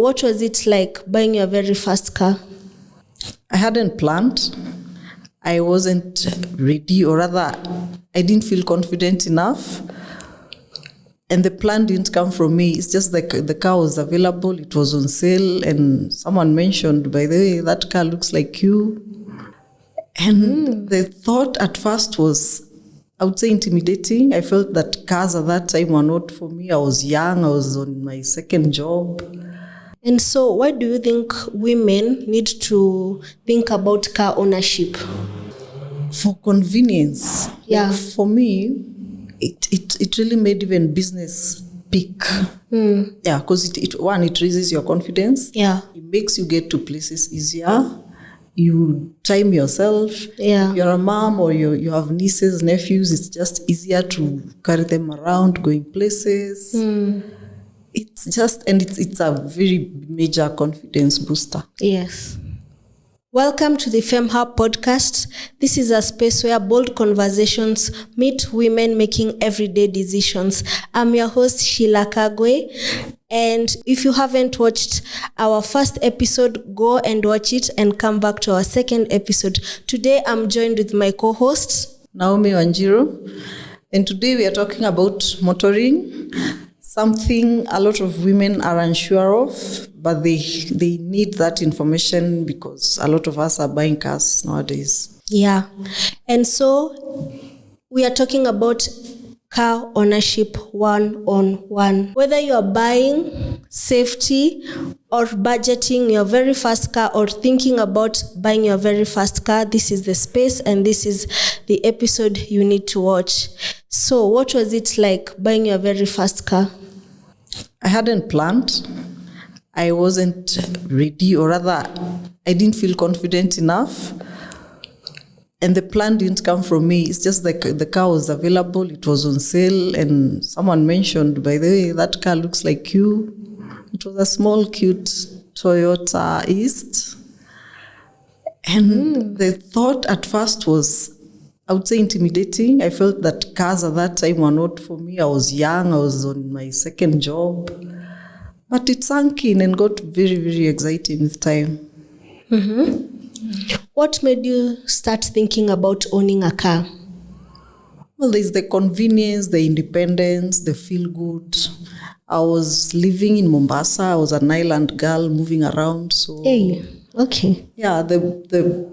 what was it like buying your very first car? I hadn't planned. I wasn't ready, or rather, I didn't feel confident enough. And the plan didn't come from me. It's just like the car was available, it was on sale, and someone mentioned, by the way, that car looks like you. And the thought at first was, I would say, intimidating. I felt that cars at that time were not for me. I was young, I was on my second job. And so why do you think women need to think about car ownership? For convenience. Yeah. Like for me, it really made even business peak. Yeah, because it raises your confidence. Yeah. It makes you get to places easier. You time yourself. Yeah. If you're a mom or you have nieces, nephews, it's just easier to carry them around, going places. It's just, and it's a very major confidence booster. Yes. Welcome to the Femmehub podcast. This is a space where bold conversations meet women making everyday decisions. I'm your host, Sheila Kagwe. And if you haven't watched our first episode, go and watch it and come back to our second episode. Today, I'm joined with my co-host, Naomi Wanjiro. And today we are talking about motoring, something a lot of women are unsure of, but they need that information because a lot of us are buying cars nowadays. Yeah. And so we are talking about car ownership one-on-one. Whether you are buying, safety, or budgeting your very first car, or thinking about buying your very first car, this is the space and this is the episode you need to watch. So what was it like buying your very first car? I hadn't planned. I wasn't ready, or rather, I didn't feel confident enough. And the plan didn't come from me. It's just like the car was available, it was on sale, and someone mentioned, by the way, that car looks like you. It was a small, cute Toyota East. And the thought at first was, I would say, intimidating. I felt that cars at that time were not for me. I was young, I was on my second job. But it sank in and got very, very exciting with time. What made you start thinking about owning a car? Well, there's the convenience, the independence, the feel good. I was living in Mombasa. I was an island girl moving around. So Hey, okay. yeah, the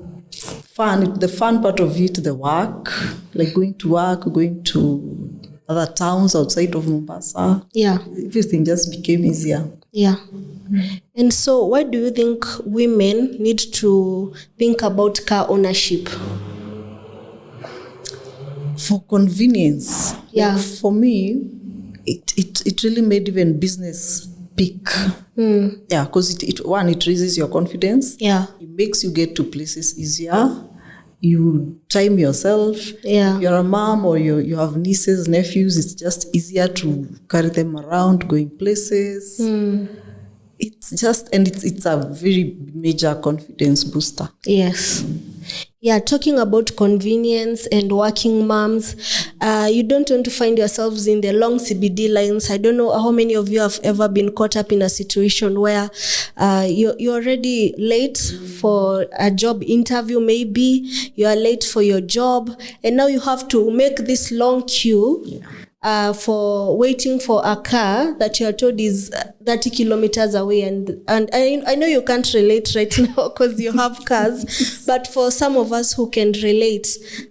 fun part of it, the work, like going to work, going to other towns outside of Mombasa. Yeah. Everything just became easier. Yeah. And so why do you think women need to think about car ownership? For convenience. Yeah. Like for me, it really made even business peak. Yeah, because it raises your confidence. Yeah. It makes you get to places easier. You time yourself. Yeah. If you're a mom or you have nieces, nephews, it's just easier to carry them around, going places. It's just, and it's a very major confidence booster. Yes. Yeah, talking about convenience and working moms, you don't want to find yourselves in the long CBD lines. I don't know how many of you have ever been caught up in a situation where you're already late for a job interview, maybe you are late for your job, and now you have to make this long queue for waiting for a car that you are told is 30 kilometers away. And I know you can't relate right now because you have cars, but for some of us who can relate,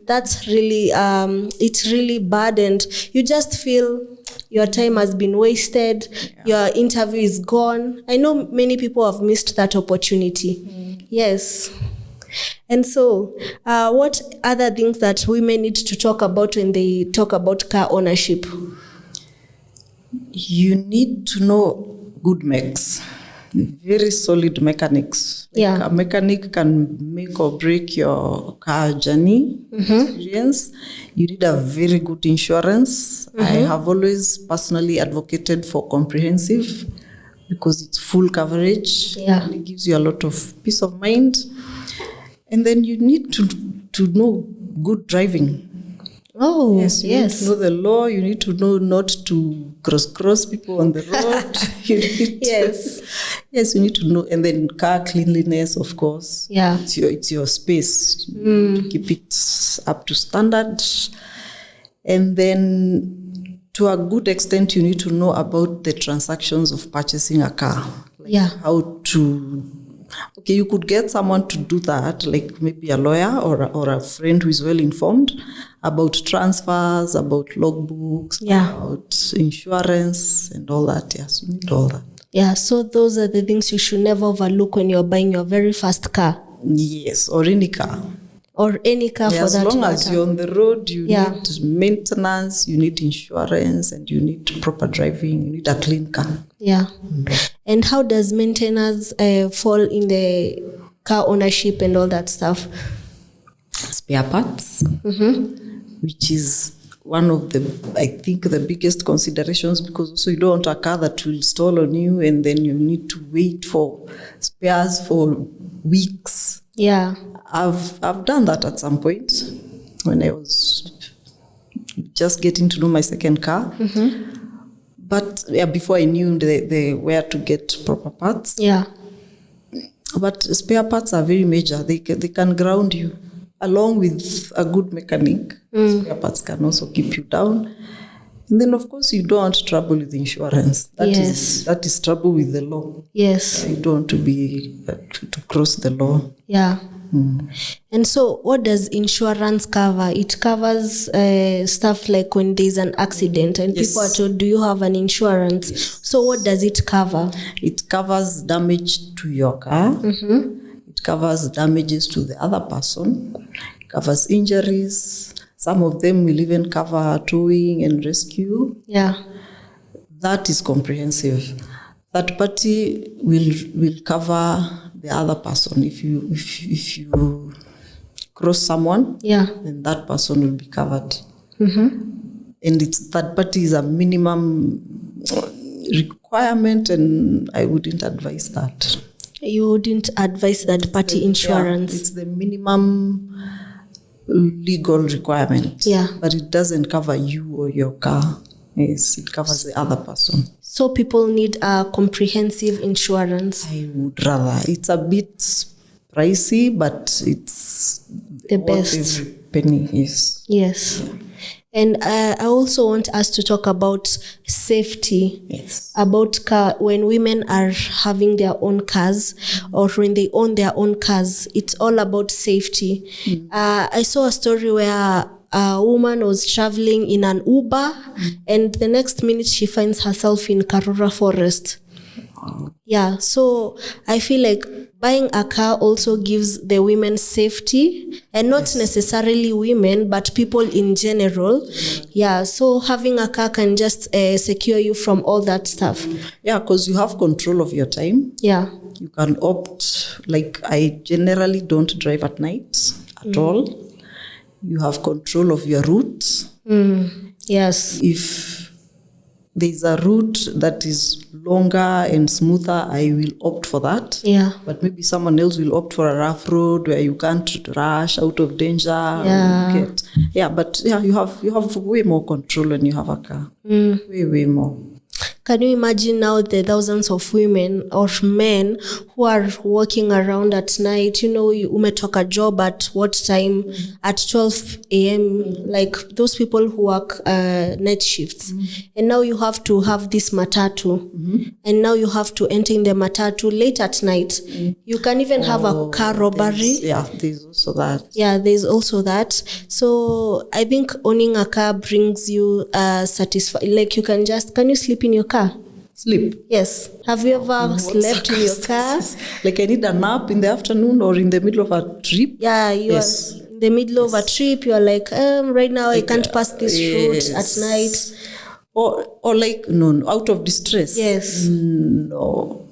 that's really, it's really bad, and you just feel your time has been wasted. Your interview is gone. I know many people have missed that opportunity. Yes. And so, what other things that women need to talk about when they talk about car ownership? You need to know good mechs, very solid mechanics. Yeah. A mechanic can make or break your car journey experience. You need a very good insurance. I have always personally advocated for comprehensive because it's full coverage. Yeah. And it gives you a lot of peace of mind. And then you need to know good driving. Oh, Yes, you need to know the law. You need to know not to cross people on the road. You need Yes. Yes, you need to know. And then car cleanliness, of course. Yeah. It's your space. To keep it up to standard. And then to a good extent, you need to know about the transactions of purchasing a car. Like how to... Okay, you could get someone to do that, like maybe a lawyer or a friend who is well informed about transfers, about logbooks, about insurance and all that. Yes, you need all that. Yeah, so those are the things you should never overlook when you're buying your very first car. Yes, or any car. Or any car for that matter. As long as you're on the road, you need maintenance, you need insurance, and you need proper driving, you need a clean car. Yeah. And how does maintenance fall in the car ownership and all that stuff? Spare parts, which is one of the, I think, the biggest considerations, because also you don't want a car that will stall on you and then you need to wait for spares for weeks. Yeah. I've done that at some point when I was just getting to know my second car. But before I knew the where to get proper parts. Yeah. But spare parts are very major. They can ground you. Along with a good mechanic, spare parts can also keep you down. And then, of course, you don't want trouble with insurance. That is trouble with the law. Yes. You don't want to be to cross the law. Yeah. And so what does insurance cover? It covers stuff like when there's an accident and people are told, do you have an insurance? So what does it cover? It covers damage to your car. It covers damages to the other person. It covers injuries. Some of them will even cover towing and rescue. Yeah. That is comprehensive. Third party will cover the other person. If you cross someone, then that person will be covered. And it's third party is a minimum requirement, and I wouldn't advise that. You wouldn't advise third party insurance? It's the minimum legal requirement. But it doesn't cover you or your car. Yes, it covers the other person. So people need a comprehensive insurance. I would rather. It's a bit pricey, but it's the best. Every penny is. Yes. And I also want us to talk about safety. Yes. About car, when women are having their own cars or when they own their own cars, it's all about safety. I saw a story where a woman was traveling in an Uber and the next minute she finds herself in Karura Forest. Yeah, so I feel like buying a car also gives the women safety, and not necessarily women, but people in general. Yeah, so having a car can just secure you from all that stuff. Yeah, because you have control of your time. Yeah. You can opt, like I generally don't drive at night at all. You have control of your routes. Yes. If there's a route that is longer and smoother, I will opt for that. Yeah. But maybe someone else will opt for a rough road where you can't rush out of danger. Yeah. But you have way more control when you have a car. Way more. Can you imagine now the thousands of women or men who are walking around at night? You know, you umetoka a job at what time? At 12 a.m. Like those people who work night shifts. And now you have to have this matatu. And now you have to enter in the matatu late at night. You can even have a car robbery. There's also that. Yeah, there's also that. So I think owning a car brings you satisfaction. Like can you sleep in your car? Sleep? Yes. Have you ever slept in your car? Like I need a nap in the afternoon or in the middle of a trip? Yeah, you are in the middle of a trip. You are like, right now I can't pass this route at night. Or like, no, out of distress. Yes. No.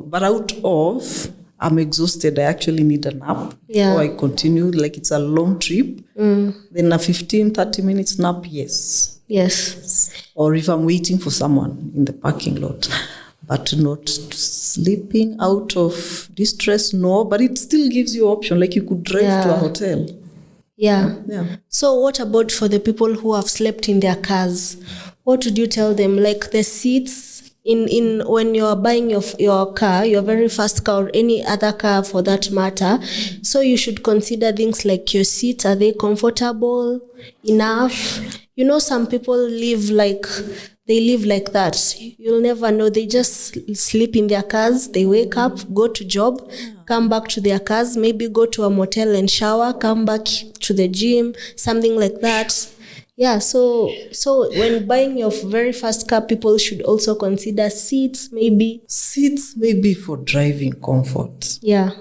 But out of, I'm exhausted. I actually need a nap. Yeah. Or I continue, like it's a long trip. Then a 15-30 minutes nap, yes. Or if I'm waiting for someone in the parking lot. But not sleeping out of distress, no. But it still gives you option. Like you could drive to a hotel. Yeah. Yeah. So what about for the people who have slept in their cars? What would you tell them? Like the seats in when you're buying your car, your very first car or any other car for that matter. So you should consider things like your seats. Are they comfortable enough? You know, some people live like that. You'll never know. They just sleep in their cars. They wake up, go to job, come back to their cars, maybe go to a motel and shower, come back to the gym, something like that. Yeah, so when buying your very first car, people should also consider seats, maybe. Seats maybe for driving comfort. Yeah.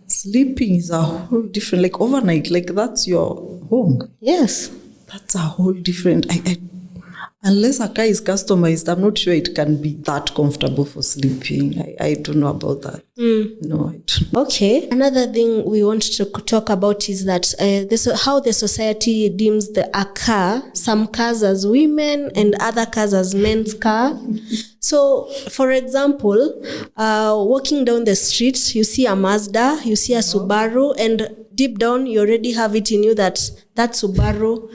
Sleeping is a whole different, like overnight, like that's your home. Yes. That's a whole different, unless a car is customized, I'm not sure it can be that comfortable for sleeping. I don't know about that. No, I don't. Okay. Another thing we want to talk about is that how the society deems a car, some cars as women and other cars as men's car. So, for example, walking down the street, you see a Mazda, you see a Subaru, and deep down you already have it in you that Subaru,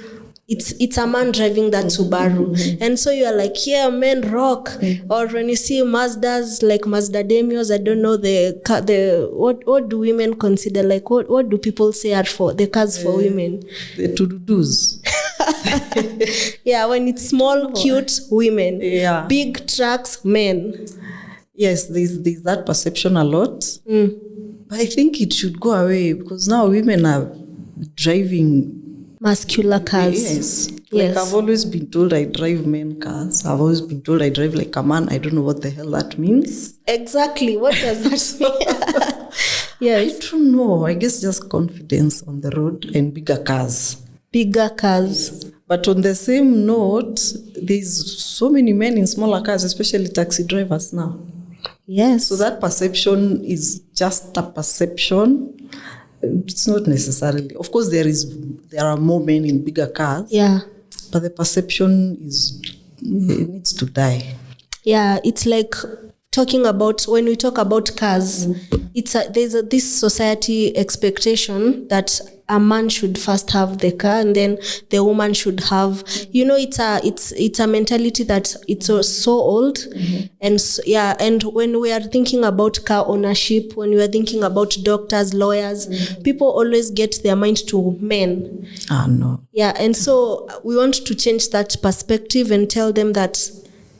it's a man driving that Subaru. And so you are like, yeah, men rock. Or when you see Mazdas, like Mazda Demios, I don't know what do women consider, like what do people say are for the cars for women? The to-dos. Yeah, when it's small, cute, women. Yeah. Big trucks, men. Yes, there's that perception a lot. But I think it should go away because now women are driving muscular cars. Yes. Yes. Like I've always been told I drive men cars. I've always been told I drive like a man. I don't know what the hell that means. Exactly. What does that mean? Yes. I don't know. I guess just confidence on the road and bigger cars. Bigger cars. But on the same note, there's so many men in smaller cars, especially taxi drivers now. Yes. So that perception is just a perception. It's not necessarily. Of course, there are more men in bigger cars. Yeah. But the perception it needs to die. Yeah, it's like when we talk about cars, there's this society expectation that a man should first have the car and then the woman should have, it's a mentality that it's so old. And when we are thinking about car ownership, when we are thinking about doctors, lawyers, people always get their mind to men. No. Yeah, and so we want to change that perspective and tell them that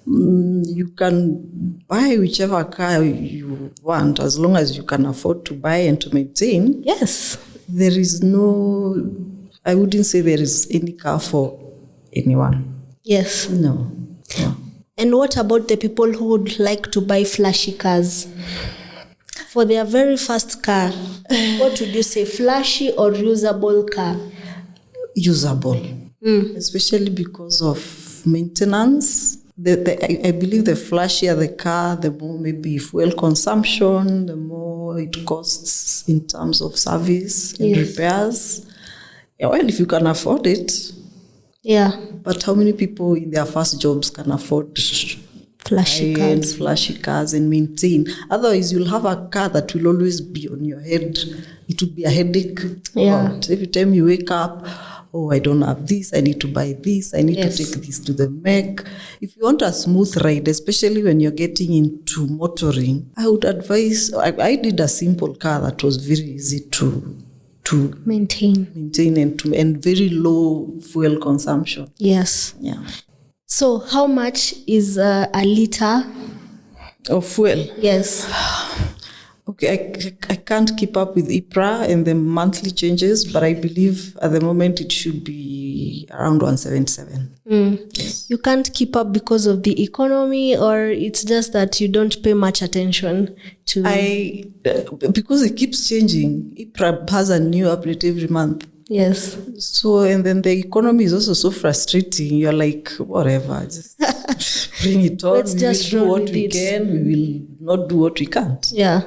you can buy whichever car you want as long as you can afford to buy and to maintain. Yes. There is I wouldn't say there is any car for anyone. Yes. No. And what about the people who would like to buy flashy cars? For their very first car, what would you say, flashy or usable car? Usable. Especially because of maintenance. I believe the flashier the car, the more maybe fuel consumption, the more it costs in terms of service and repairs. Yeah, well, if you can afford it. Yeah. But how many people in their first jobs can afford flashy cars and maintain? Otherwise, you'll have a car that will always be on your head. It will be a headache. Yeah. But every time you wake up, I don't have this, I need to buy this, I need to take this to the mech. If you want a smooth ride, especially when you're getting into motoring, I would advise, I did a simple car that was very easy to maintain and very low fuel consumption. Yes. Yeah. So how much is a liter of fuel? Yes. Okay, I can't keep up with IPRA and the monthly changes, but I believe at the moment it should be around 177. Yes. You can't keep up because of the economy, or it's just that you don't pay much attention to... Because it keeps changing. IPRA has a new update every month. Yes. So, and then the economy is also so frustrating. You're like, whatever, just bring it on. Let's just do what we can. We will not do what we can't. Yeah.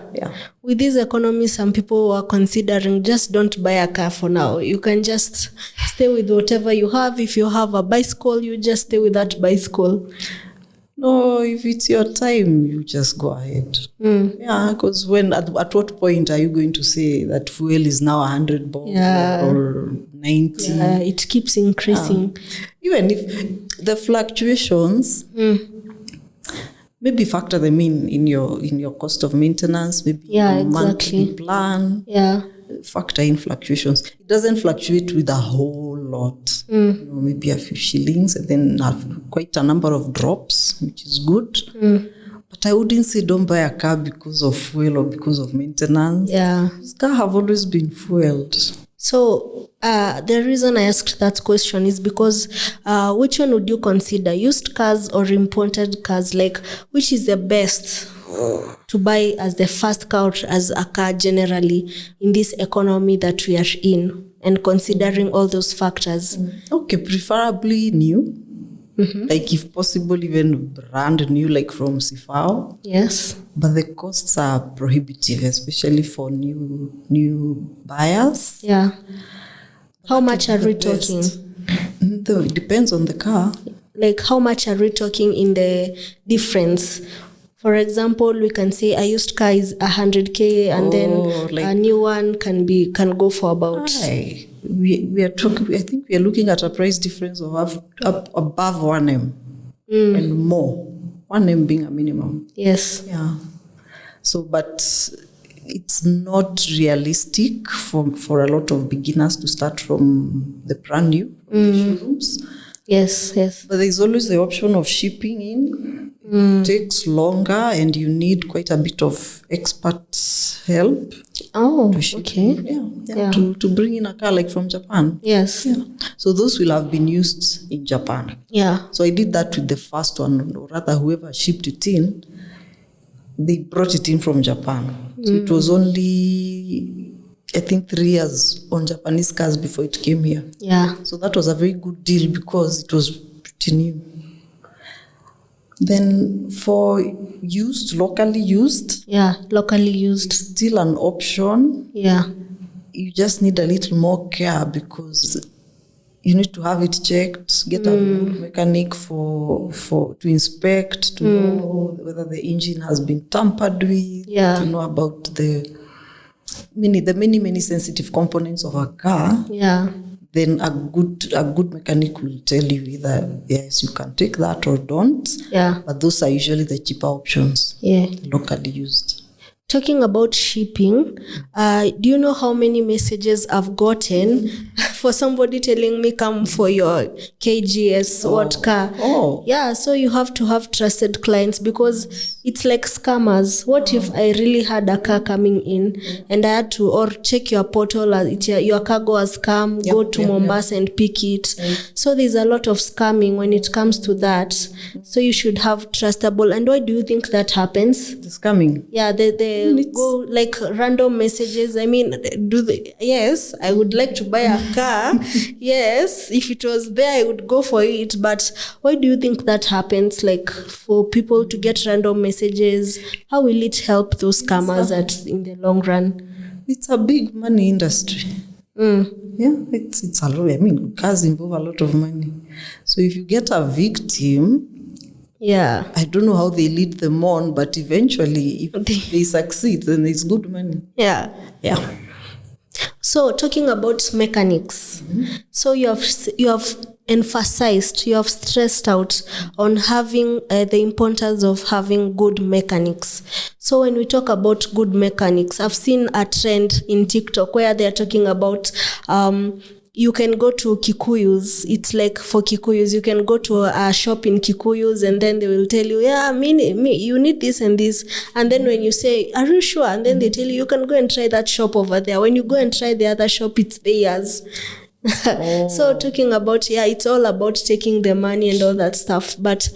With this economy, some people are considering just don't buy a car for now. You can just stay with whatever you have. If you have a bicycle, you just stay with that bicycle. No, if it's your time, you just go ahead. Yeah, because when at what point are you going to say that fuel is now 100 bob or 90? Yeah, it keeps increasing. Even if the fluctuations, maybe factor them in your cost of maintenance, maybe your monthly plan. Yeah. Factor in fluctuations. It doesn't fluctuate with a whole lot. Maybe a few shillings, and then have quite a number of drops, which is good. But I wouldn't say don't buy a car because of fuel or because of maintenance. Yeah. This car have always been fueled. So the reason I asked that question is because which one would you consider, used cars or imported cars? Like, which is the best to buy as the first car or as a car generally in this economy that we are in, and considering all those factors? Okay, preferably new. Like if possible, even brand new, like from Sifao. Yes. But the costs are prohibitive, especially for new buyers. Yeah. How much are we talking? It depends on the car. Like, how much are we talking in the difference? For example, we can say a used car is 100K, and then a new one can go for about. We are talking. I think we are looking at a price difference of above 1M and more. 1M being a minimum. Yes. Yeah. So, but it's not realistic for a lot of beginners to start from the brand new showrooms. Yes. But there's always the option of shipping in. It takes longer, and you need quite a bit of expert help. Oh, to ship okay. Yeah. To bring in a car like from Japan. Yes. Yeah. So those will have been used in Japan. Yeah. So I did that with the first one, or rather whoever shipped it in, they brought it in from Japan. So it was only, I think, 3 years on Japanese cars before it came here. Yeah. So that was a very good deal because it was pretty new. Then for locally used. Yeah, locally used. It's still an option. Yeah. You just need a little more care because you need to have it checked, get a good mechanic to inspect, to know whether the engine has been tampered with, to know about the many sensitive components of a car. Yeah. Then a good mechanic will tell you either yes, you can take that or don't. Yeah. But those are usually the cheaper options. Yeah. Locally used. Talking about shipping, do you know how many messages I've gotten for somebody telling me come for your KGS, what car? Oh. Yeah, so you have to have trusted clients because it's like scammers. What if I really had a car coming in and I had to, or check your portal, your cargo has come, go to Mombasa and pick it. So there's a lot of scamming when it comes to that. So you should have trustable. And why do you think that happens? The scamming? Yeah, they go like random messages. I mean, yes, I would like to buy a car. Yes, if it was there, I would go for it. But why do you think that happens? Like for people to get random messages, how will it help those scammers in the long run? It's a big money industry. Yeah, it's a lot. I mean, cars involve a lot of money. So if you get a victim, I don't know how they lead them on, but eventually, if they succeed, then it's good money. Yeah. So talking about mechanics, so you have emphasized, you have stressed out on having the importance of having good mechanics. So when we talk about good mechanics, I've seen a trend in TikTok where they're talking about you can go to Kikuyus. It's like for Kikuyus, you can go to a shop in Kikuyus and then they will tell you, you need this and this. And then when you say, are you sure? And then they tell you can go and try that shop over there. When you go and try the other shop, it's theirs. So talking about, it's all about taking the money and all that stuff. But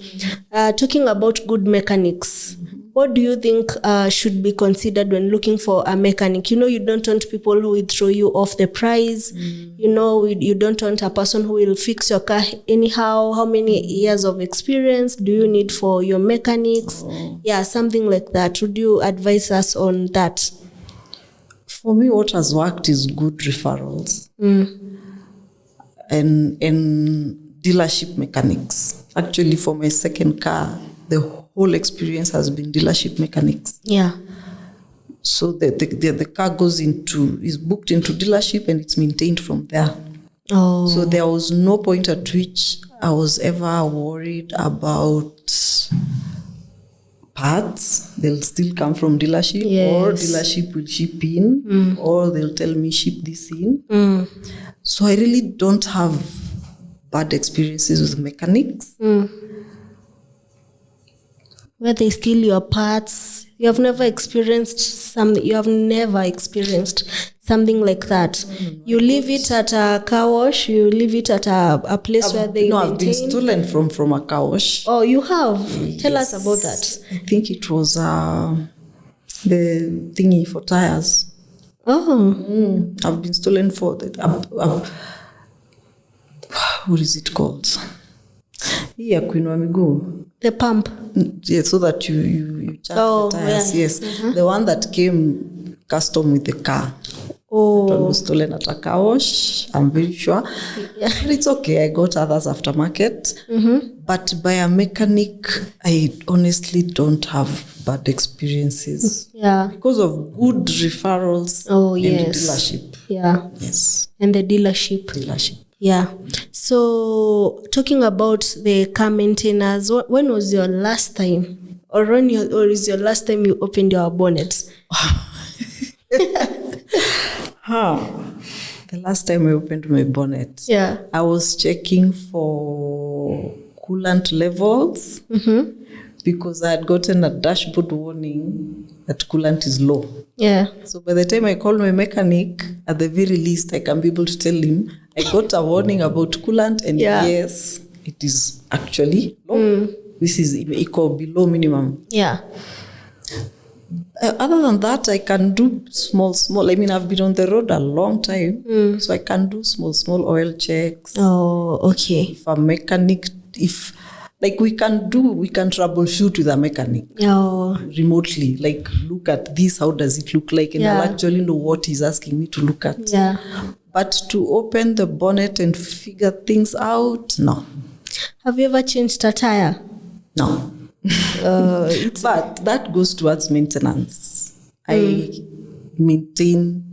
talking about good mechanics, what do you think should be considered when looking for a mechanic? You don't want people who will throw you off the price. You don't want a person who will fix your car anyhow. How many years of experience do you need for your mechanics? Something like that. Would you advise us on that? For me, what has worked is good referrals and dealership mechanics. Actually, for my second car, the whole experience has been dealership mechanics. Yeah. So the car is booked into dealership and it's maintained from there. Oh. So there was no point at which I was ever worried about parts. They'll still come from dealership, or dealership will ship in, or they'll tell me ship this in. So I really don't have bad experiences with mechanics. Where they steal your parts. You have never experienced something like that. You leave it at a car wash, you leave it at a place where they maintain. I've been stolen from a car wash. Oh, you have? Tell us about that. I think it was the thingy for tires. Oh. I've been stolen for that. What is it called? Yeah, kuinua miguu. The pump. Yeah, so that you charge the tires. Yeah. Yes. The one that came custom with the car. Oh. That one was stolen at a car wash, I'm very sure. Yeah. But it's okay. I got others aftermarket. But by a mechanic, I honestly don't have bad experiences. Yeah. Because of good referrals and dealership. Yeah. Yes. And the dealership. Yeah. So talking about the car maintainers, when was your last time? Or is your last time you opened your bonnet? The last time I opened my bonnet, I was checking for coolant levels because I had gotten a dashboard warning that coolant is low. Yeah. So by the time I call my mechanic, at the very least, I can be able to tell him I got a warning about coolant, and yes, it is actually low. This is equal below minimum. Yeah. Other than that, I can do small. I mean, I've been on the road a long time, so I can do small oil checks. Oh, okay. If a mechanic, we can troubleshoot with a mechanic remotely. Like, look at this, how does it look like? And I'll actually know what he's asking me to look at. Yeah. But to open the bonnet and figure things out, no. Have you ever changed a tire? No. But that goes towards maintenance. I maintain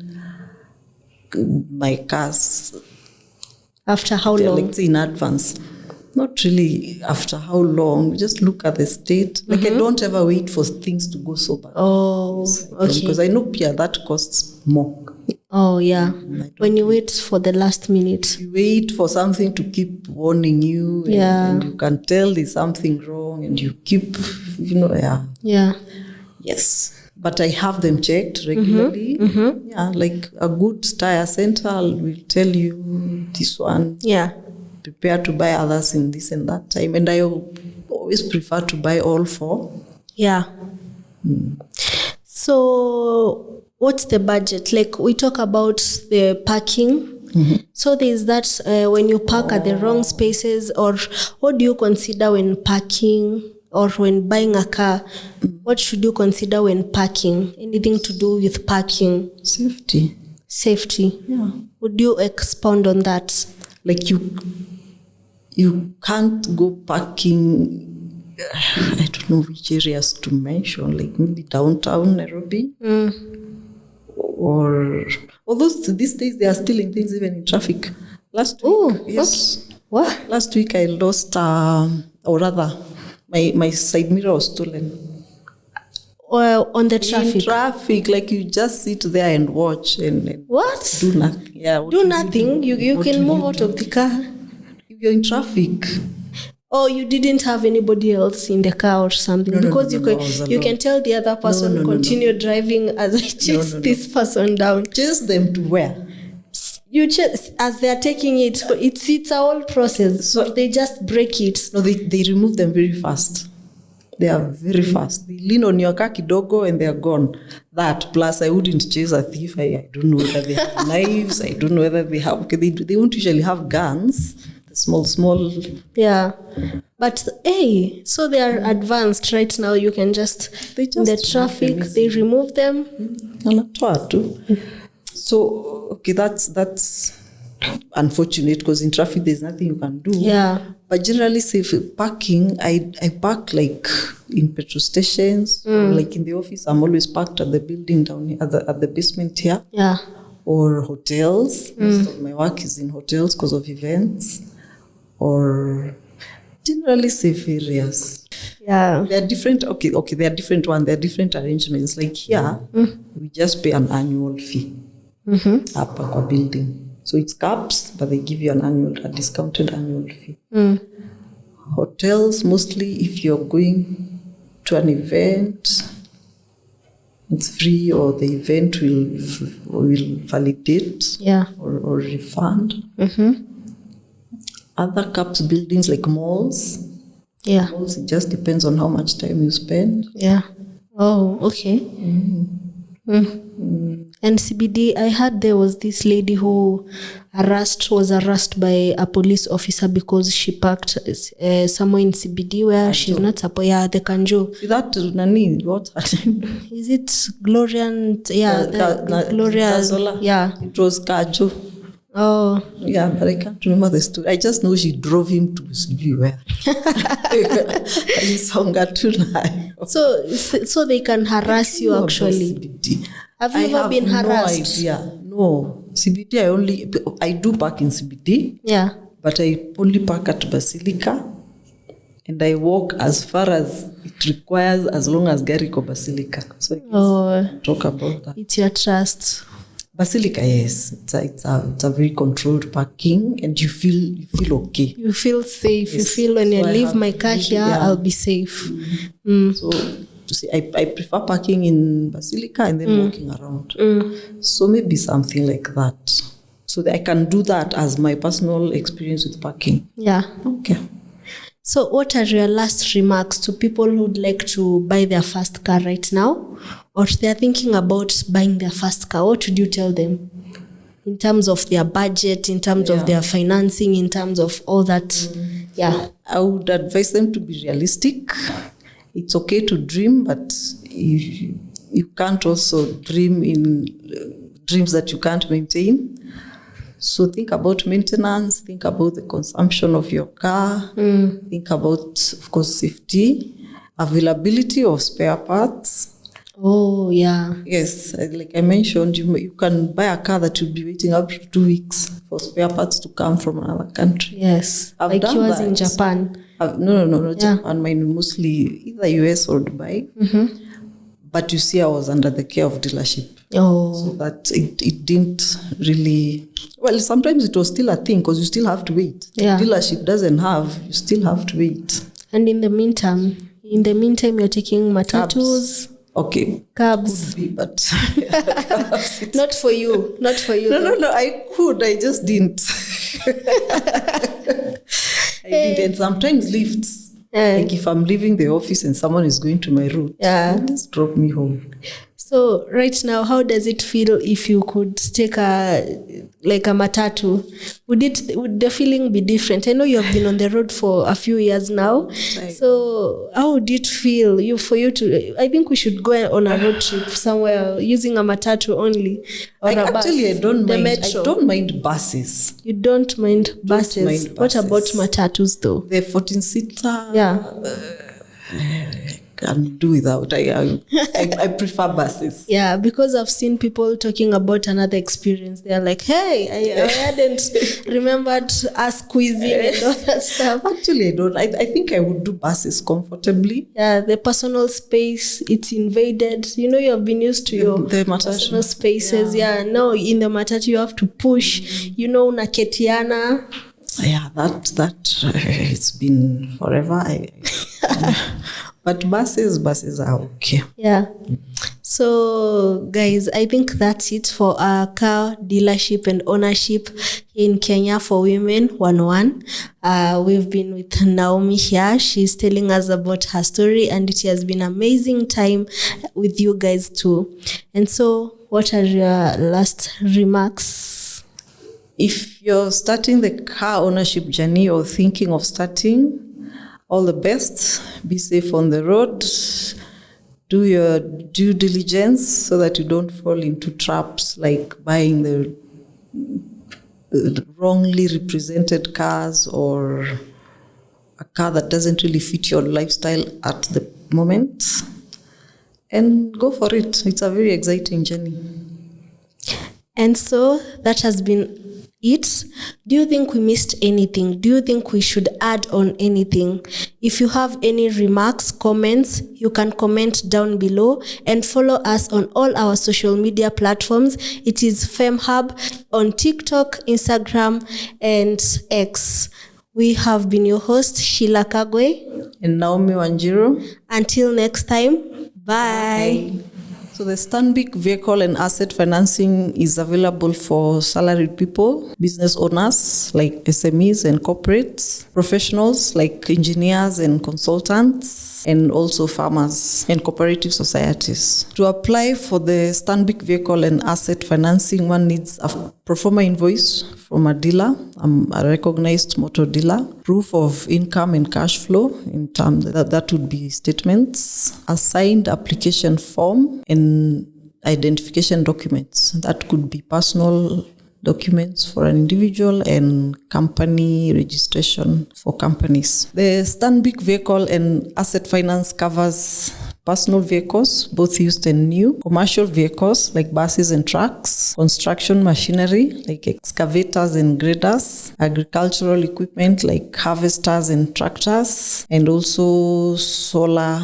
my cars. After how long? Let's say in advance. Not really after how long. Just look at the state. I don't ever wait for things to go so bad. Oh, okay. Because I know that costs more. Oh, yeah. When you wait for the last minute. You wait for something to keep warning you. And you can tell there's something wrong and you keep, Yeah. Yes. But I have them checked regularly. Yeah, like a good tire center will tell you this one. Yeah. Prepare to buy others in this and that time. And I always prefer to buy all four. Yeah. So what's the budget? Like, we talk about the parking. So there's that when you park at the wrong spaces, or what do you consider when parking or when buying a car? What should you consider when parking? Anything to do with parking? Safety. Yeah. Would you expound on that? Like, you can't go parking, I don't know which areas to mention, like maybe downtown Nairobi. Or although these days they are stealing things even in traffic. Last week, yes. What? Last week I lost, or rather, my side mirror was stolen. Or on the traffic? In traffic, like you just sit there and watch and what? Do nothing. Yeah. Do nothing? You can move out of the car. If you're in traffic. Oh, you didn't have anybody else in the car or something? No, because you can tell the other person continue driving as I chase this person down. Chase them to where? You chase as they are taking it. It's a whole process. So they just break it. No, they remove them very fast. They are very fast. They lean on your car kidogo and they are gone. That plus I wouldn't chase a thief. I don't know whether they have knives. I don't know whether they have. Okay, they won't usually have guns. Small. Yeah. But hey, so they are advanced right now. You can just in the traffic, they remove them. So okay, that's unfortunate because in traffic there's nothing you can do. Yeah. But generally, safe parking, I park like in petrol stations, or like in the office. I'm always parked at the building down here, at the basement here. Yeah. Or hotels. Most of my work is in hotels because of events, or generally safe areas. Yeah. There are different. Okay. There are different ones. There are different arrangements. Like here, we just pay an annual fee up a building. So it's caps, but they give you a discounted annual fee. Hotels, mostly if you're going to an event, it's free, or the event will validate or refund. Other caps buildings like malls. Yeah. Malls, it just depends on how much time you spend. Yeah. Oh, okay. And CBD, I heard there was this lady who was harassed by a police officer because she parked somewhere in CBD where she's not supposed. Yeah, the Kanjo. That Nani, what's her name? Is it Gloria? Gloria. Yeah. It was Kajo. Oh. Yeah, but I can't remember the story. I just know she drove him to CBD where. So they can harass you actually. CBD. Have you ever been harassed? No. CBD, I do park in CBD. Yeah. But I only park at Basilica. And I walk as far as it requires, as long as Gariko Basilica. So I can talk about that. It's your trust. Basilica, yes. It's a very controlled parking, and you feel okay. You feel safe. Yes. You feel when I leave my car here, I'll be safe. So to say, I prefer parking in Basilica and then walking around. So maybe something like that. So that I can do that as my personal experience with parking. Yeah. Okay. So what are your last remarks to people who'd like to buy their first car right now, or they're thinking about buying their first car? What would you tell them in terms of their budget, in terms of their financing, in terms of all that? I would advise them to be realistic. It's okay to dream, but you can't also dream in dreams that you can't maintain. So think about maintenance, think about the consumption of your car, think about, of course, safety, availability of spare parts. Oh, yeah. Yes, like I mentioned, you can buy a car that you'll be waiting up to 2 weeks for spare parts to come from another country. Yes, I've done yours that. in Japan. No, Japan. Mine mostly either US or Dubai. But you see, I was under the care of dealership. Oh. So that it didn't really... Well, sometimes it was still a thing because you still have to wait. Yeah. Dealership doesn't have, you still have to wait. And in the meantime, you're taking matatus. Okay. Cabs. Could be, but... Not for you. No, I could. I just didn't. I didn't. And sometimes lifts. Like if I'm leaving the office and someone is going to my route, just drop me home. So right now, how does it feel if you could take a matatu? Would the feeling be different? I know you have been on the road for a few years now. Right. So how would it feel I think we should go on a road trip somewhere using a matatu only. Or a bus. Actually, I don't mind. Metro. I don't mind buses. You don't mind buses? What about matatus though? The 14-seater. Yeah. Can do without. I prefer buses. Yeah, because I've seen people talking about another experience. They're like, hey, I hadn't remembered us squeezing and all that stuff. Actually, I don't. I think I would do buses comfortably. Yeah, the personal space, it's invaded. You have been used to your personal spaces. Yeah, now in the matatu, you have to push, unaketiana. Yeah, that it's been forever. But buses are okay. Yeah. So, guys, I think that's it for our car dealership and ownership in Kenya for Women 101. We've been with Naomi here. She's telling us about her story, and it has been an amazing time with you guys too. And so, what are your last remarks? If you're starting the car ownership journey or thinking of starting, all the best. Be safe on the road. Do your due diligence so that you don't fall into traps like buying the wrongly represented cars or a car that doesn't really fit your lifestyle at the moment. And go for it. It's a very exciting journey. And so that has been it. Do you think we missed anything? Do you think we should add on anything? If you have any remarks, comments, you can comment down below and follow us on all our social media platforms. It is Femmehub on TikTok, Instagram, and X. We have been your host, Sheila Kagwe. And Naomi Wanjiru. Until next time, bye. So the Stanbic vehicle and asset financing is available for salaried people, business owners like SMEs and corporates, professionals like engineers and consultants, and also farmers and cooperative societies. To apply for the Stanbic vehicle and asset financing, one needs a pro forma invoice from a dealer, a recognized motor dealer, proof of income and cash flow in terms that would be statements, a signed application form, and identification documents. That could be personal documents for an individual and company registration for companies. The Stanbic vehicle and asset finance covers personal vehicles, both used and new, commercial vehicles like buses and trucks, construction machinery like excavators and graders, agricultural equipment like harvesters and tractors, and also solar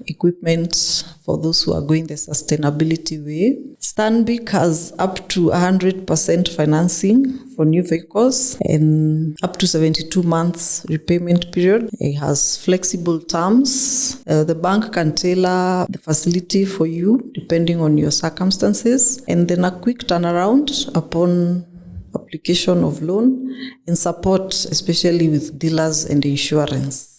equipment for those who are going the sustainability way. Stanbic has up to 100% financing for new vehicles and up to 72 months repayment period. It has flexible terms. The bank can tailor the facility for you depending on your circumstances, and then a quick turnaround upon application of loan and support, especially with dealers and insurance.